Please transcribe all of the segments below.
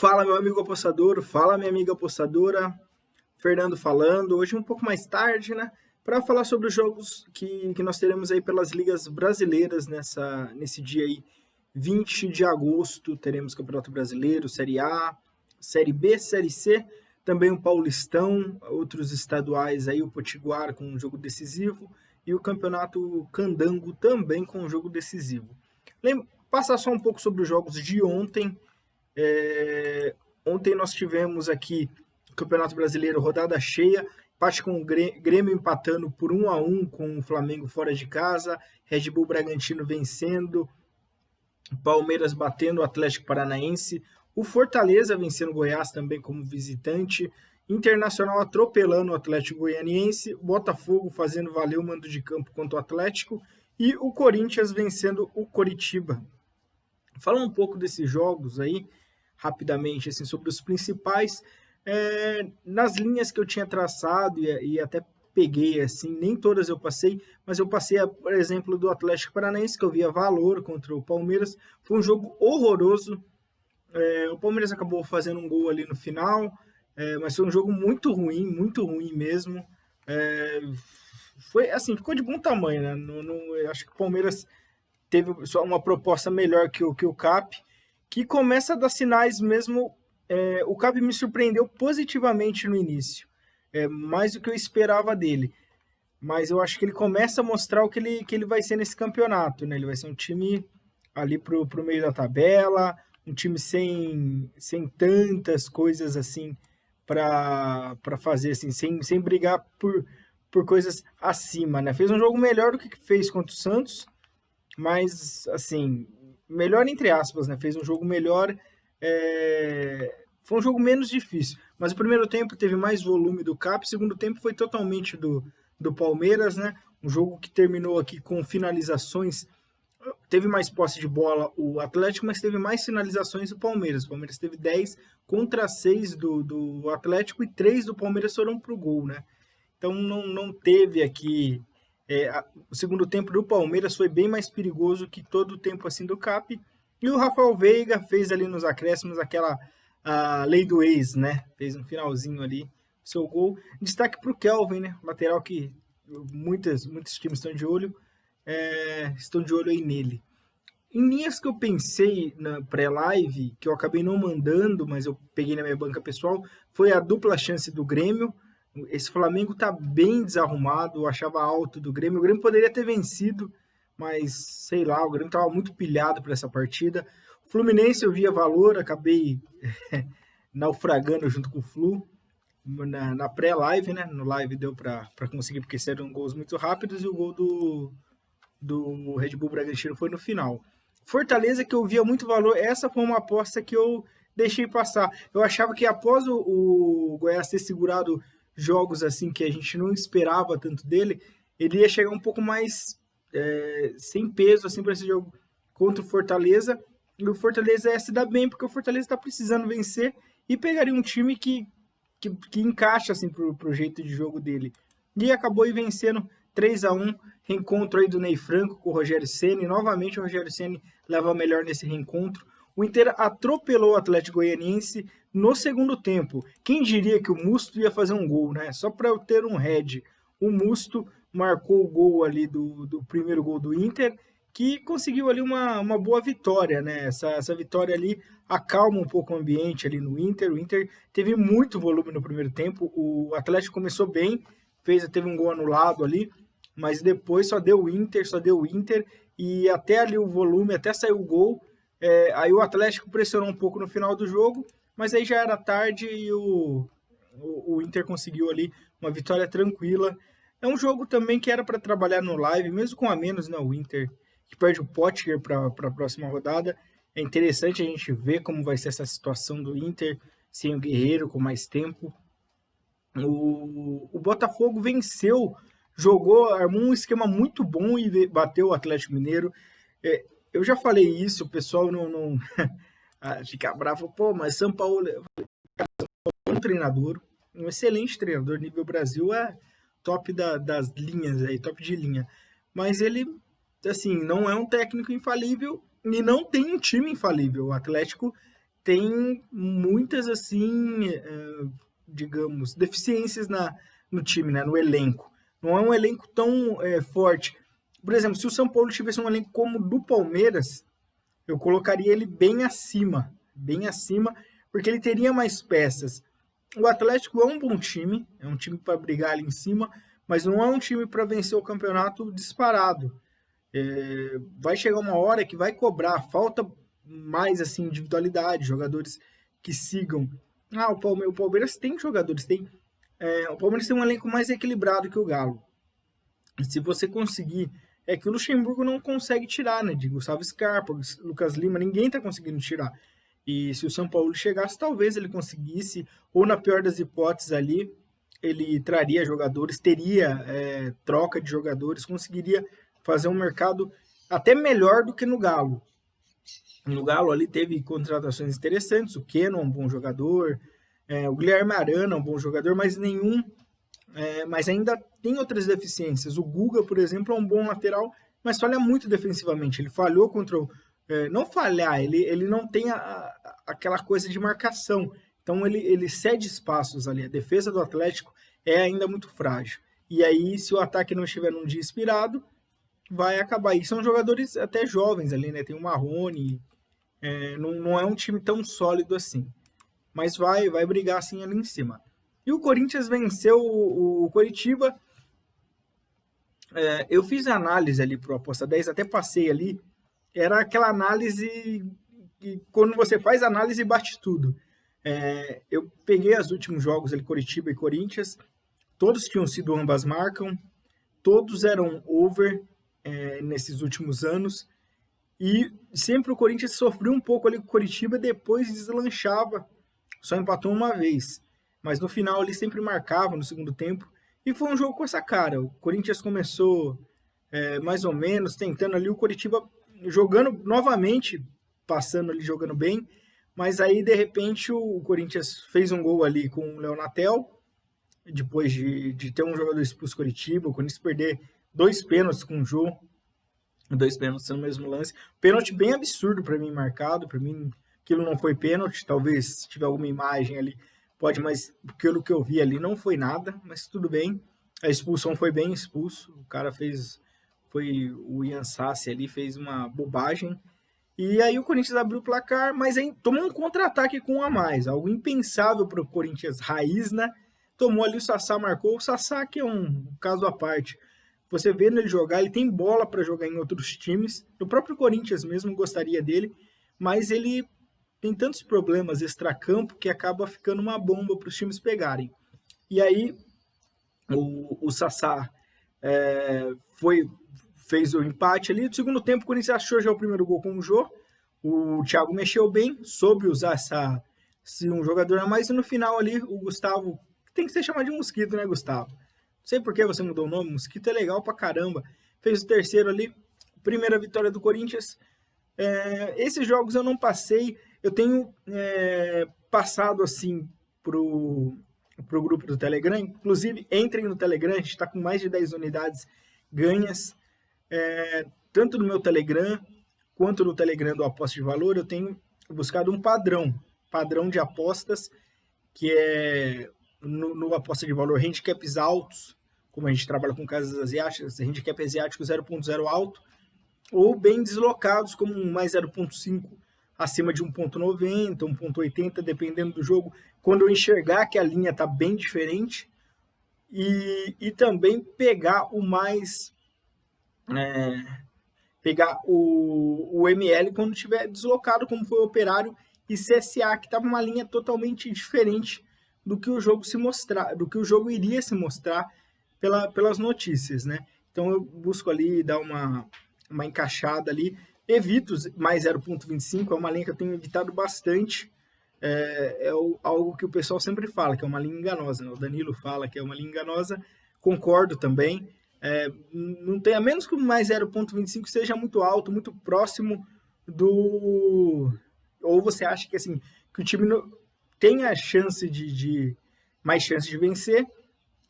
Fala, meu amigo apostador, fala, minha amiga apostadora. Fernando falando, hoje um pouco mais tarde, né? Para falar sobre os jogos que nós teremos aí pelas ligas brasileiras nesse dia aí, 20 de agosto. Teremos Campeonato Brasileiro, Série A, Série B, Série C, também o Paulistão, outros estaduais aí, o Potiguar com um jogo decisivo e o Campeonato Candango também com um jogo decisivo. Passar só um pouco sobre os jogos de ontem. Ontem nós tivemos aqui o Campeonato Brasileiro, rodada cheia, empate com o Grêmio empatando por 1-1 com o Flamengo fora de casa, Red Bull Bragantino vencendo, Palmeiras batendo o Atlético Paranaense, o Fortaleza vencendo o Goiás também como visitante, Internacional atropelando o Atlético Goianiense, Botafogo fazendo valer o mando de campo contra o Atlético e o Corinthians vencendo o Coritiba. Falando um pouco desses jogos aí, rapidamente, assim, sobre os principais, nas linhas que eu tinha traçado e até peguei, assim, nem todas eu passei, mas eu passei, por exemplo, do Atlético Paranaense, que eu via valor contra o Palmeiras, foi um jogo horroroso, o Palmeiras acabou fazendo um gol ali no final, mas foi um jogo muito ruim mesmo, foi assim, ficou de bom tamanho, né? Eu acho que o Palmeiras teve só uma proposta melhor que o CAP, que começa a dar sinais mesmo. O CAP me surpreendeu positivamente no início, mais do que eu esperava dele. Mas eu acho que ele começa a mostrar o que ele vai ser nesse campeonato, né? Ele vai ser um time ali pro meio da tabela, um time sem tantas coisas assim para fazer, assim, sem brigar por coisas acima, né? Fez um jogo melhor do que fez contra o Santos, mas, assim, melhor entre aspas, né? Fez um jogo melhor, foi um jogo menos difícil. Mas o primeiro tempo teve mais volume do CAP, o segundo tempo foi totalmente do Palmeiras, né? Um jogo que terminou aqui com finalizações. Teve mais posse de bola o Atlético, mas teve mais finalizações o Palmeiras. O Palmeiras teve 10 contra 6 do Atlético e 3 do Palmeiras foram para o gol, né? Então não teve aqui. O segundo tempo do Palmeiras foi bem mais perigoso que todo o tempo assim do CAP. E o Rafael Veiga fez ali nos acréscimos a lei do ex, né? Fez um finalzinho ali, seu gol. Destaque para o Kelvin, né? Lateral que muitos times estão de olho aí nele. Em linhas que eu pensei na pré-live, que eu acabei não mandando, mas eu peguei na minha banca pessoal, foi a dupla chance do Grêmio. Esse Flamengo tá bem desarrumado, eu achava alto do Grêmio. O Grêmio poderia ter vencido, mas sei lá, o Grêmio tava muito pilhado para essa partida. O Fluminense eu via valor, acabei naufragando junto com o Flu na pré-live, né? No live deu para conseguir, porque eram gols muito rápidos e o gol do Red Bull Bragantino foi no final. Fortaleza, que eu via muito valor, essa foi uma aposta que eu deixei passar. Eu achava que após o Goiás ter segurado jogos assim que a gente não esperava tanto dele, ele ia chegar um pouco mais sem peso assim para esse jogo contra o Fortaleza. E o Fortaleza ia se dar bem, porque o Fortaleza está precisando vencer e pegaria um time que encaixa assim pro jeito de jogo dele. E acabou aí vencendo 3-1, reencontro aí do Ney Franco com o Rogério Ceni. Novamente o Rogério Ceni leva melhor nesse reencontro. O Inter atropelou o Atlético Goianiense no segundo tempo. Quem diria que o Musto ia fazer um gol, né? Só para eu ter um head. O Musto marcou o gol ali do primeiro gol do Inter, que conseguiu ali uma boa vitória, né? Essa vitória ali acalma um pouco o ambiente ali no Inter. O Inter teve muito volume no primeiro tempo. O Atlético começou bem, teve um gol anulado ali, mas depois só deu o Inter, e até ali o volume, até saiu o gol. Aí o Atlético pressionou um pouco no final do jogo, mas aí já era tarde e o Inter conseguiu ali uma vitória tranquila. É um jogo também que era para trabalhar no live, mesmo com a menos, né? O Inter que perde o Potker para a próxima rodada. É interessante a gente ver como vai ser essa situação do Inter sem o Guerreiro, com mais tempo. O Botafogo venceu, armou um esquema muito bom e bateu o Atlético Mineiro. Eu já falei isso, o pessoal não fica bravo, pô, mas São Paulo é um treinador, um excelente treinador, nível Brasil é top das linhas aí, top de linha. Mas ele, assim, não é um técnico infalível e não tem um time infalível. O Atlético tem muitas, assim, digamos, deficiências no time, né, no elenco. Não é um elenco tão forte. Por exemplo, se o São Paulo tivesse um elenco como o do Palmeiras, eu colocaria ele bem acima, porque ele teria mais peças. O Atlético é um bom time, é um time para brigar ali em cima, mas não é um time para vencer o campeonato disparado. Vai chegar uma hora que vai cobrar, falta mais assim individualidade, jogadores que sigam. O Palmeiras tem jogadores, o Palmeiras tem um elenco mais equilibrado que o Galo. E se você conseguir, é que o Luxemburgo não consegue tirar, né? De Gustavo Scarpa, Lucas Lima, ninguém tá conseguindo tirar. E se o São Paulo chegasse, talvez ele conseguisse, ou na pior das hipóteses ali, ele traria jogadores, teria troca de jogadores, conseguiria fazer um mercado até melhor do que no Galo. No Galo ali teve contratações interessantes, o Keno é um bom jogador, o Guilherme Arana é um bom jogador, mas mas ainda tem outras deficiências. O Guga, por exemplo, é um bom lateral, mas falha muito defensivamente. Ele falhou contra o... não falhar, ele não tem aquela coisa de marcação. Então ele cede espaços ali. A defesa do Atlético é ainda muito frágil. E aí, se o ataque não estiver num dia inspirado, vai acabar. E são jogadores até jovens ali, né? Tem o Marrone, não é um time tão sólido assim. Mas vai brigar assim ali em cima. E o Corinthians venceu o Coritiba. Eu fiz a análise ali pro Aposta 10, até passei ali. Era aquela análise que quando você faz a análise bate tudo. Eu peguei os últimos jogos ali, Coritiba e Corinthians. Todos tinham sido ambas marcam. Todos eram over nesses últimos anos. E sempre o Corinthians sofreu um pouco ali com o Coritiba, depois deslanchava. Só empatou uma vez. Mas no final ele sempre marcava no segundo tempo. E foi um jogo com essa cara. O Corinthians começou mais ou menos, tentando ali, o Coritiba jogando novamente, passando ali, jogando bem. Mas aí, de repente, o Corinthians fez um gol ali com o Leonatel, depois de ter um jogador expulso Coritiba, o Corinthians perder 2 pênaltis com o Jô, 2 pênaltis no mesmo lance. Pênalti bem absurdo para mim marcado, para mim aquilo não foi pênalti, talvez se tiver alguma imagem ali, pode, mas pelo que eu vi ali não foi nada, mas tudo bem. A expulsão foi bem expulso, o cara foi o Ian Sassi ali, fez uma bobagem. E aí o Corinthians abriu o placar, mas aí tomou um contra-ataque com um a mais, algo impensável para o Corinthians raiz, né? Tomou ali, o Sassá marcou, o Sassá que é um caso à parte. Você vendo ele jogar, ele tem bola para jogar em outros times, o próprio Corinthians mesmo gostaria dele, mas ele tem tantos problemas extracampo que acaba ficando uma bomba para os times pegarem. E aí o Sassá fez o empate ali. No segundo tempo, o Corinthians achou já o primeiro gol com o Jô. O Thiago mexeu bem, soube usar um jogador a mais. E no final ali, o Gustavo, tem que ser chamado de Mosquito, né, Gustavo? Não sei por que você mudou o nome, Mosquito é legal pra caramba. Fez o terceiro ali, primeira vitória do Corinthians. Esses jogos eu não passei, eu tenho passado assim pro grupo do Telegram. Inclusive, entrem no Telegram, a gente está com mais de 10 unidades ganhas. Tanto no meu Telegram quanto no Telegram do Aposta de Valor, eu tenho buscado um padrão de apostas, que é no Aposta de Valor, handicaps altos, como a gente trabalha com casas asiáticas, handicap asiático 0.0 alto, ou bem deslocados, como um mais 0.5 acima de 1.90, 1.80, dependendo do jogo, quando eu enxergar que a linha está bem diferente, e também pegar o mais... pegar o ML quando estiver deslocado, como foi o Operário e CSA, que estava uma linha totalmente diferente do que o jogo iria se mostrar pelas notícias, né? Então eu busco ali dar uma encaixada ali, evito mais 0.25, é uma linha que eu tenho evitado bastante, algo que o pessoal sempre fala, que é uma linha enganosa, né? O Danilo fala que é uma linha enganosa, concordo também. Não tem, a menos que o mais 0.25 seja muito alto, muito próximo do... Ou você acha que, assim, que o time tem a chance mais chance de vencer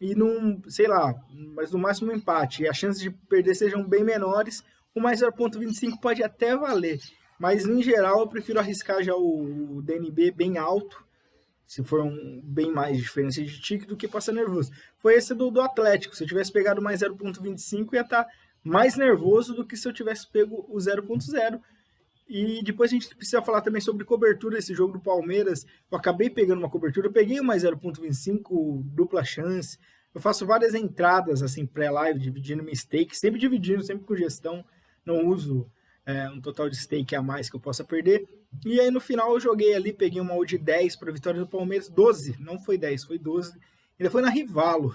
e não, sei lá, mas no máximo um empate, e as chances de perder sejam bem menores, o mais 0.25 pode até valer, Mas, em geral, eu prefiro arriscar já o DNB bem alto, se for bem mais diferença de tique, do que passar nervoso. Foi esse do Atlético. Se eu tivesse pegado mais 0,25, ia estar mais nervoso do que se eu tivesse pego o 0,0. E depois a gente precisa falar também sobre cobertura. Esse jogo do Palmeiras, eu acabei pegando uma cobertura, eu peguei mais 0,25, dupla chance. Eu faço várias entradas assim pré-live, dividindo minha stake, sempre dividindo, sempre com gestão, não uso um total de stake a mais que eu possa perder. E aí no final eu joguei ali, peguei uma odd de 10 para a vitória do Palmeiras, 12, não foi 10, foi 12. Ainda foi na Rivalo.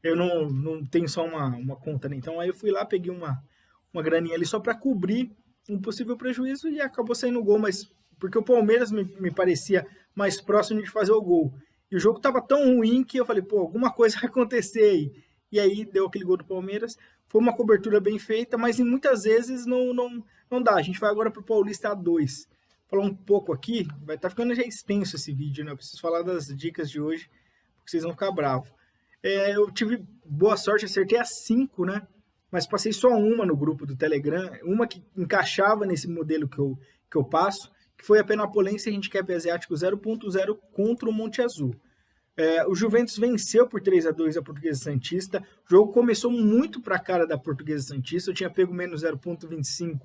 Eu não tenho só uma conta, né? Então aí eu fui lá, peguei uma graninha ali só para cobrir um possível prejuízo e acabou saindo o gol, mas porque o Palmeiras me parecia mais próximo de fazer o gol. E o jogo estava tão ruim que eu falei, pô, alguma coisa vai acontecer aí. E aí deu aquele gol do Palmeiras. Foi uma cobertura bem feita, mas muitas vezes não dá. A gente vai agora para o Paulista A2. Falar um pouco aqui, vai estar ficando já extenso esse vídeo, né? Eu preciso falar das dicas de hoje, porque vocês vão ficar bravos. Eu tive boa sorte, acertei as 5, né? Mas passei só uma no grupo do Telegram, uma que encaixava nesse modelo que eu passo, que foi a Penapolense Handicap Asiático 0.0 contra o Monte Azul. O Juventus venceu por 3-2 a Portuguesa Santista. O jogo começou muito para a cara da Portuguesa Santista. Eu tinha pego menos 0.25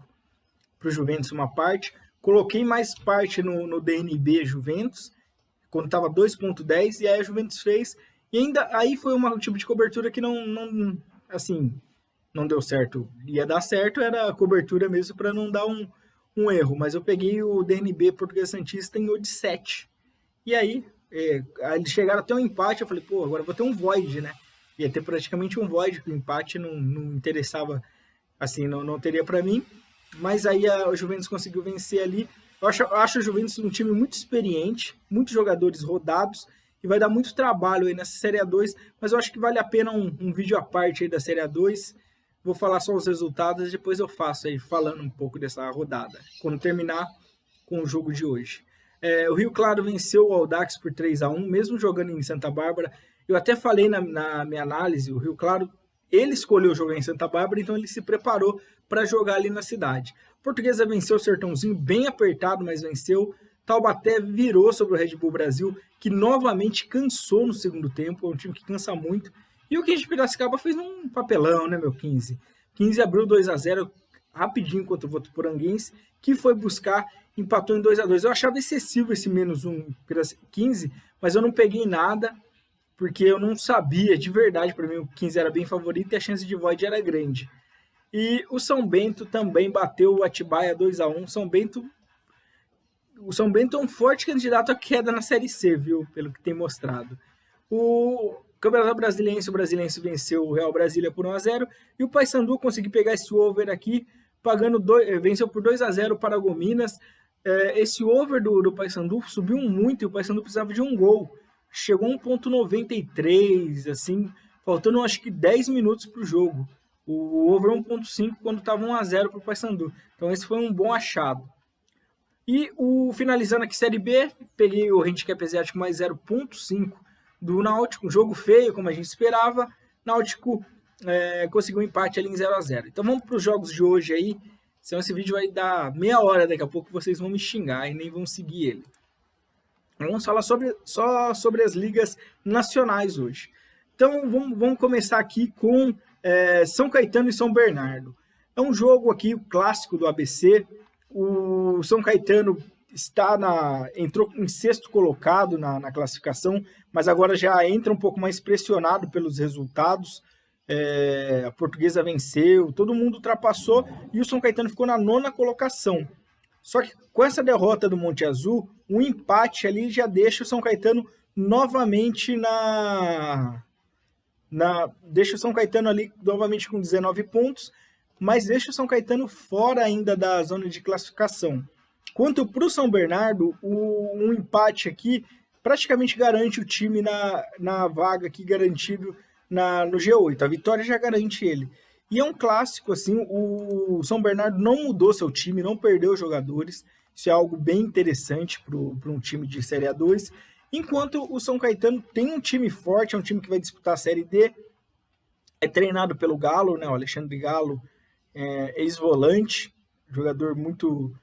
para o Juventus uma parte. Coloquei mais parte no DNB Juventus, quando estava 2.10, e aí a Juventus fez. E ainda aí foi um tipo de cobertura que não deu certo. Ia dar certo, era a cobertura mesmo para não dar um erro. Mas eu peguei o DNB Portuguesa Santista em odd 7. E aí eles chegaram até um empate, eu falei, pô, agora vou ter um void, né? Ia ter praticamente um void, que o empate não interessava, assim, não teria para mim. Mas aí o Juventus conseguiu vencer ali. Eu acho o Juventus um time muito experiente, muitos jogadores rodados, e vai dar muito trabalho aí nessa Série A2, mas eu acho que vale a pena um vídeo à parte aí da Série A2. Vou falar só os resultados, depois eu faço aí, falando um pouco dessa rodada, quando terminar com o jogo de hoje. O Rio Claro venceu o Audax por 3-1, mesmo jogando em Santa Bárbara. Eu até falei na minha análise, o Rio Claro, ele escolheu jogar em Santa Bárbara, então ele se preparou para jogar ali na cidade. Portuguesa venceu o Sertãozinho, bem apertado, mas venceu. Taubaté virou sobre o Red Bull Brasil, que novamente cansou no segundo tempo, é um time que cansa muito. E o 15 de Piracicaba fez um papelão, né, meu 15? 15 abriu 2-0 rapidinho contra o Votuporanguense, que foi buscar, empatou em 2-2. Eu achava excessivo esse menos 1 15, mas eu não peguei nada, porque eu não sabia, de verdade, para mim o 15 era bem favorito e a chance de void era grande. E o São Bento também bateu o Atibaia 2-1. O São Bento é um forte candidato à queda na Série C, viu? Pelo que tem mostrado. O Campeonato Brasiliense, o Brasiliense venceu o Real Brasília por 1-0. E o Paysandu conseguiu pegar esse over aqui, venceu por 2-0 o Paragominas. Esse over do Paysandu subiu muito e o Paysandu precisava de um gol. Chegou a 1.93, assim, faltando acho que 10 minutos para o jogo. O over 1.5 quando estava 1-0 para o Paysandu. Então esse foi um bom achado. E finalizando aqui Série B, peguei o Handicap Asiático mais 0.5 do Náutico. Um jogo feio, como a gente esperava. Náutico conseguiu um empate ali em 0-0. Então vamos para os jogos de hoje aí. Senão esse vídeo vai dar meia hora, daqui a pouco vocês vão me xingar e nem vão seguir ele. Vamos falar só sobre as ligas nacionais hoje. Então vamos começar aqui com São Caetano e São Bernardo. É um jogo aqui, o clássico do ABC. O São Caetano entrou em sexto colocado na classificação, mas agora já entra um pouco mais pressionado pelos resultados. A Portuguesa venceu, todo mundo ultrapassou e o São Caetano ficou na 9ª colocação. Só que com essa derrota do Monte Azul, um empate ali já deixa o São Caetano novamente deixa o São Caetano ali novamente com 19 pontos, mas deixa o São Caetano fora ainda da zona de classificação. Quanto para o São Bernardo, um empate aqui praticamente garante o time na vaga aqui garantido no G8. A vitória já garante ele. E é um clássico, assim, o São Bernardo não mudou seu time, não perdeu jogadores. Isso é algo bem interessante para um time de Série A2. Enquanto o São Caetano tem um time forte, é um time que vai disputar a Série D. É treinado pelo Galo, né? O Alexandre Galo, ex-volante, jogador muito,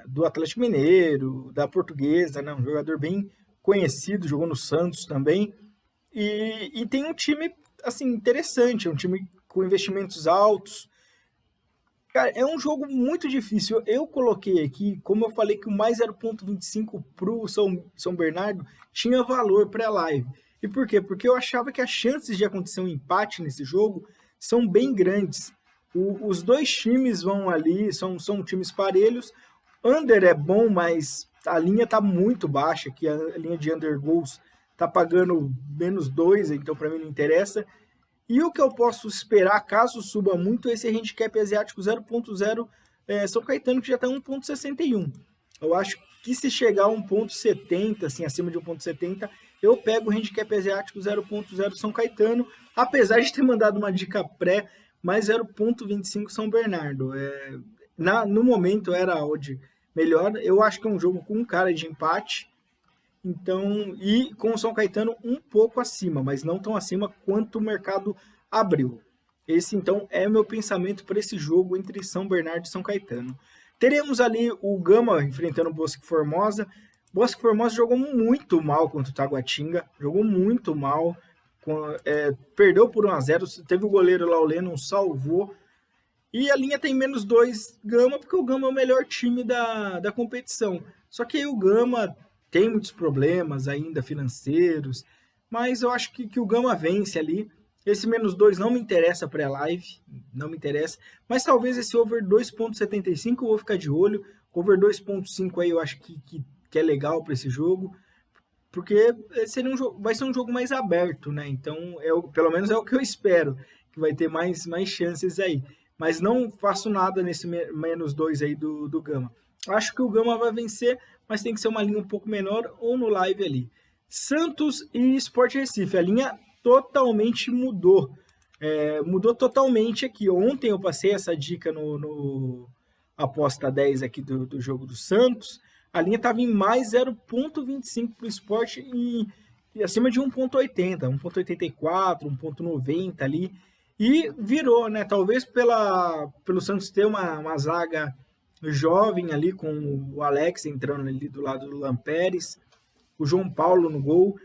do Atlético Mineiro, da Portuguesa, né? Um jogador bem conhecido, jogou no Santos também. E tem um time assim interessante, é um time com investimentos altos. Cara, é um jogo muito difícil. Eu coloquei aqui, como eu falei que o mais 0,25 para o São Bernardo tinha valor para a live. E por quê? Porque eu achava que as chances de acontecer um empate nesse jogo são bem grandes. Os dois times vão ali, são times parelhos. Under é bom, mas a linha está muito baixa, que a linha de under goals está pagando -2, então para mim não interessa. E o que eu posso esperar, caso suba muito, é esse handicap asiático 0,0 São Caetano, que já está 1,61. Eu acho que se chegar a 1,70, assim, acima de 1,70, eu pego o handicap asiático 0,0 São Caetano, apesar de ter mandado uma dica pré, mais 0,25 São Bernardo. No momento era a odd melhor. Eu acho que é um jogo com cara de empate. Então, e com o São Caetano um pouco acima, mas não tão acima quanto o mercado abriu. Esse, então, é o meu pensamento para esse jogo entre São Bernardo e São Caetano. Teremos ali o Gama enfrentando o Bosque Formosa. Bosque Formosa jogou muito mal contra o Taguatinga, jogou muito mal, perdeu por 1-0, teve o goleiro lá, o Lennon, salvou. E a linha tem -2 Gama, porque o Gama é o melhor time da competição. Só que aí o Gama tem muitos problemas ainda financeiros, mas eu acho que o Gama vence ali. Esse -2 não me interessa pré-live, não me interessa, mas talvez esse over 2,75 eu vou ficar de olho. Over 2,5 aí eu acho que é legal para esse jogo, porque seria vai ser um jogo mais aberto, né? Então, pelo menos é o que eu espero, que vai ter mais chances aí. Mas não faço nada nesse -2 aí do Gama. Acho que o Gama vai vencer, mas tem que ser uma linha um pouco menor ou no live ali. Santos e Sport Recife, a linha totalmente mudou. Mudou totalmente aqui. Ontem eu passei essa dica no aposta 10 aqui do jogo do Santos. A linha estava em mais 0,25 para o Sport e acima de 1,80, 1,84, 1,90 ali. E virou, né? Talvez pelo Santos ter uma zaga jovem ali, com o Alex entrando ali do lado do Lampérez, o João Paulo no gol.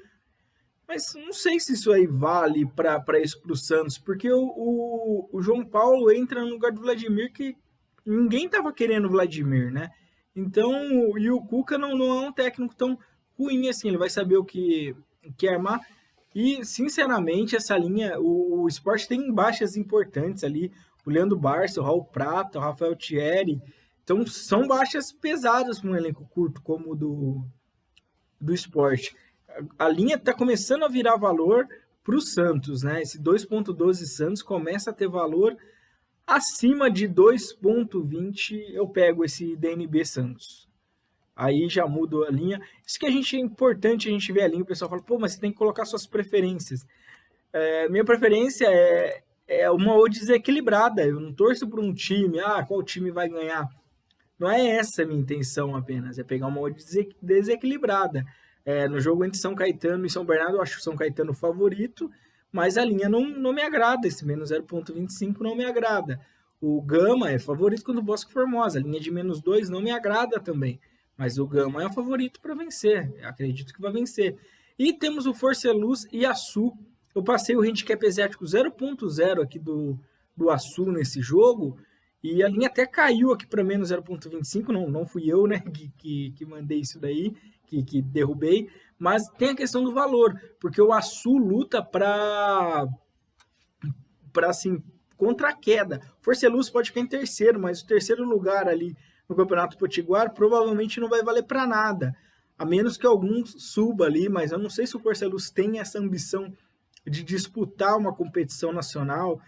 Mas não sei se isso aí vale para isso para o Santos, porque o João Paulo entra no lugar do Vladimir, que ninguém estava querendo o Vladimir, né? Então, e o Cuca não é um técnico tão ruim assim, ele vai saber o que armar. E, sinceramente, essa linha, o Sport tem baixas importantes ali, o Leandro Barça, o Raul Prata, o Rafael Thierry. Então, são baixas pesadas para um elenco curto como o do Sport. A linha está começando a virar valor para o Santos, né? Esse 2,12 Santos começa a ter valor acima de 2,20. Eu pego esse DNB Santos. Aí já muda a linha. Isso que é importante a gente ver a linha. O pessoal fala, pô, mas você tem que colocar suas preferências. Minha preferência é uma odd desequilibrada. Eu não torço por um time, qual time vai ganhar. Não é essa a minha intenção apenas, é pegar uma odd desequilibrada. No jogo entre São Caetano e São Bernardo, eu acho o São Caetano favorito, mas a linha não me agrada, esse menos 0,25 não me agrada. O Gama é favorito contra o Bosque Formosa, a linha de -2 não me agrada também, mas o Gama é o favorito para vencer, eu acredito que vai vencer. E temos o Força Luz e Açu. Eu passei o handicap asiático 0,0 aqui do Açu nesse jogo, e a linha até caiu aqui para menos 0,25, não fui eu, né, que mandei isso daí, que derrubei, mas tem a questão do valor, porque o Açu luta para assim, contra a queda. Força Luz pode ficar em terceiro, mas o terceiro lugar ali no Campeonato Potiguar provavelmente não vai valer para nada, a menos que algum suba ali, mas eu não sei se o Força Luz tem essa ambição de disputar uma competição nacional.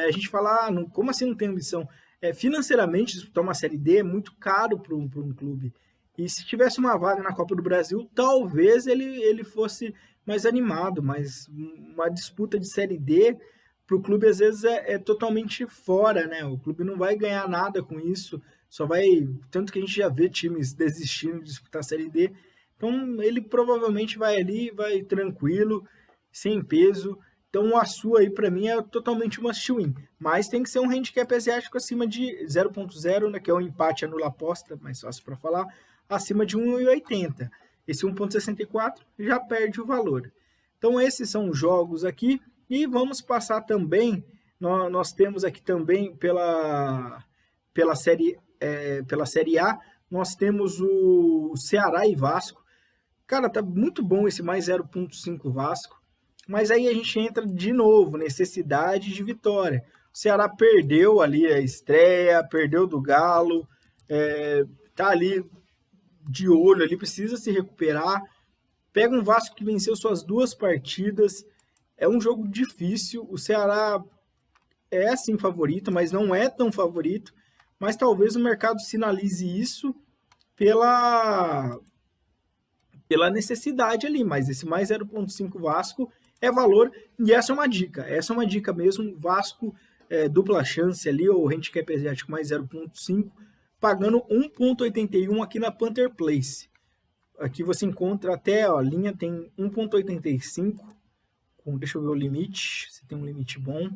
A gente fala, como assim não tem ambição? Financeiramente, disputar uma Série D é muito caro para um clube. E se tivesse uma vaga na Copa do Brasil, talvez ele fosse mais animado, mas uma disputa de Série D para o clube às vezes é totalmente fora, né? O clube não vai ganhar nada com isso, só vai... Tanto que a gente já vê times desistindo de disputar a Série D. Então ele provavelmente vai ali, vai tranquilo, sem peso. Então a sua aí para mim é totalmente must win, mas tem que ser um handicap asiático acima de 0.0, né, que é um empate anula aposta, mais fácil para falar, acima de 1,80. Esse 1.64 já perde o valor. Então esses são os jogos aqui e vamos passar também, nós temos aqui também pela série A, nós temos o Ceará e Vasco. Cara, tá muito bom esse mais 0.5 Vasco. Mas aí a gente entra de novo, necessidade de vitória. O Ceará perdeu ali a estreia, perdeu do Galo, tá ali de olho, ali precisa se recuperar. Pega um Vasco que venceu suas 2 partidas, é um jogo difícil. O Ceará é sim favorito, mas não é tão favorito. Mas talvez o mercado sinalize isso pela necessidade ali. Mas esse mais 0.5 Vasco é valor, e essa é uma dica mesmo, Vasco dupla chance ali, ou handicap asiático mais 0.5, pagando 1.81 aqui na Panther Place. Aqui você encontra até, ó, a linha tem 1.85, deixa eu ver o limite, se tem um limite bom,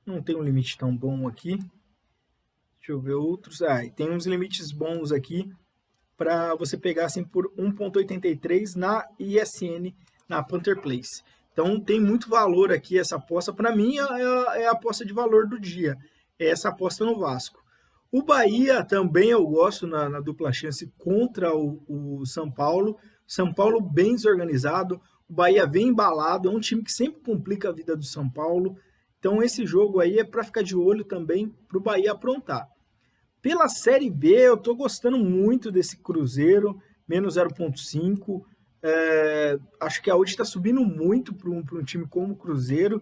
não tem um limite tão bom aqui, deixa eu ver outros, tem uns limites bons aqui, para você pegar assim por 1.83 na ISN, na Panther Place. Então tem muito valor aqui essa aposta. Para mim é a aposta de valor do dia. É essa aposta no Vasco. O Bahia também eu gosto na dupla chance contra o São Paulo. São Paulo bem desorganizado. O Bahia vem embalado. É um time que sempre complica a vida do São Paulo. Então esse jogo aí é para ficar de olho também para o Bahia aprontar. Pela Série B eu estou gostando muito desse Cruzeiro. Menos 0.5. Acho que a odd está subindo muito para um time como o Cruzeiro.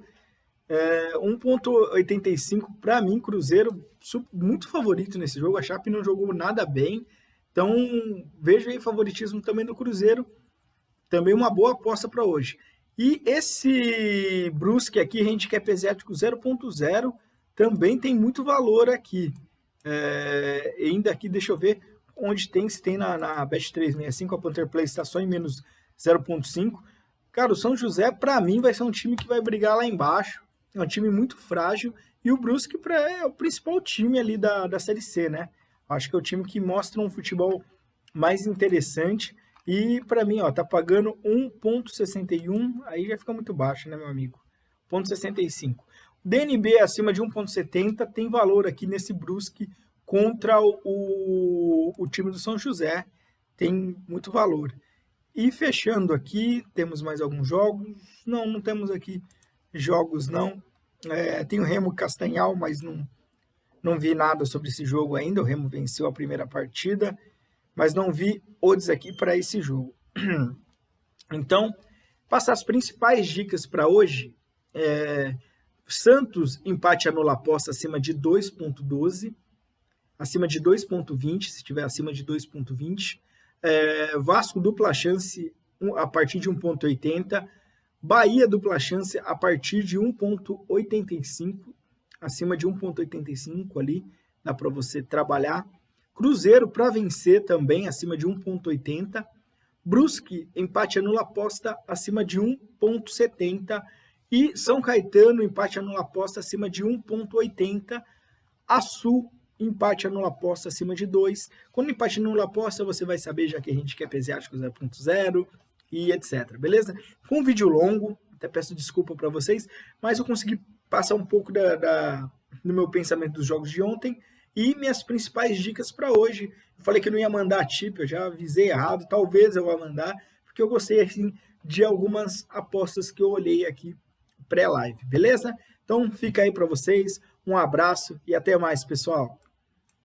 1.85 para mim, Cruzeiro muito favorito nesse jogo. A Chape não jogou nada bem. Então vejo aí favoritismo também do Cruzeiro. Também uma boa aposta para hoje. E esse Brusque aqui, handicap asiático 0.0, também tem muito valor aqui. Ainda aqui, deixa eu ver onde tem, se tem na Bet365, a Panther Play está só em menos 0.5. Cara, o São José, para mim, vai ser um time que vai brigar lá embaixo. É um time muito frágil. E o Brusque é o principal time ali da Série C, né? Acho que é o time que mostra um futebol mais interessante. E para mim, ó, tá pagando 1.61, aí já fica muito baixo, né, meu amigo? 0.65. O DNB acima de 1.70 tem valor aqui nesse Brusque contra o time do São José. Tem muito valor. E fechando aqui, temos mais alguns jogos? Não temos aqui jogos, não. Tem o Remo Castanhal, mas não vi nada sobre esse jogo ainda. O Remo venceu a primeira partida, mas não vi odds aqui para esse jogo. Então, passar as principais dicas para hoje. Santos, empate anula aposta acima de 2.12, acima de 2.20, se estiver acima de 2.20. Vasco, dupla chance a partir de 1.80. Bahia, dupla chance a partir de 1.85, acima de 1.85 ali, dá para você trabalhar. Cruzeiro para vencer também, acima de 1.80. Brusque, empate anula aposta acima de 1.70. E São Caetano, empate anula aposta acima de 1.80. Açu, empate anula aposta acima de 2. Quando empate anula aposta, você vai saber, já que a gente quer asiático 0.0 e etc. Beleza? Foi um vídeo longo, até peço desculpa para vocês, mas eu consegui passar um pouco do meu pensamento dos jogos de ontem e minhas principais dicas para hoje. Eu falei que não ia mandar tip, eu já avisei errado, talvez eu vá mandar, porque eu gostei assim, de algumas apostas que eu olhei aqui pré-live, beleza? Então fica aí para vocês, um abraço e até mais, pessoal.